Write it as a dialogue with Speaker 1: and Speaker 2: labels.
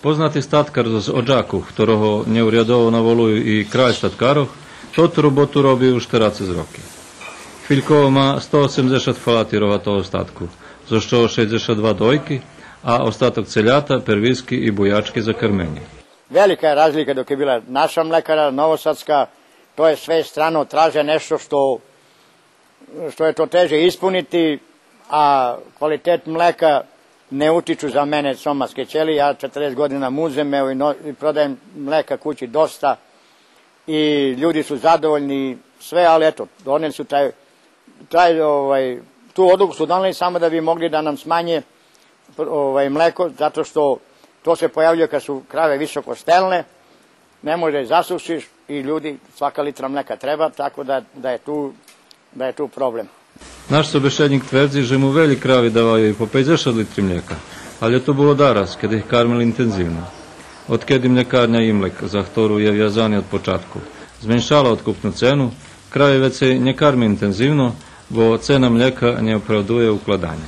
Speaker 1: Poznatý statkar z Odžaku, ktorého neuriadovo navolujú i kráľ statkároch, toto robotu robí už 40 roky. Chvíľkovo má 180 falati rovatého statku, zo čoho 62 dojky, a ostatok celjata, perviski i bujačke za krmenje.
Speaker 2: Velika je razlika dok je bila naša mlekara, novosadska, to je sve strano, traže nešto što je to teže ispuniti, a kvalitet mleka ne utiču za mene somatske ćelije. Ja 40 godina muzem i prodajem mleka kući dosta i ljudi su zadovoljni sve, ali eto, doneli su tu odluku su doneli samo da bi mogli da nam smanje mleko, zato što to se pojavljuje kad su krave visoko stelne, ne može da zasušiš i ljudi, svaka litra mleka treba, tako da je tu problem.
Speaker 1: Naš sobešednik tvrdzi, že mu veli kravi davaju i po 50 litri mlijeka, ali je to bilo daraz, kada ih karmili intenzivno. Odkedy mljekarnja Imlek, za ktorú je vjazani od počatku, zmenšala otkupnu cenu, kravi već se ne karmi intenzivno, bo cena mlijeka ne opravduje ukladanje.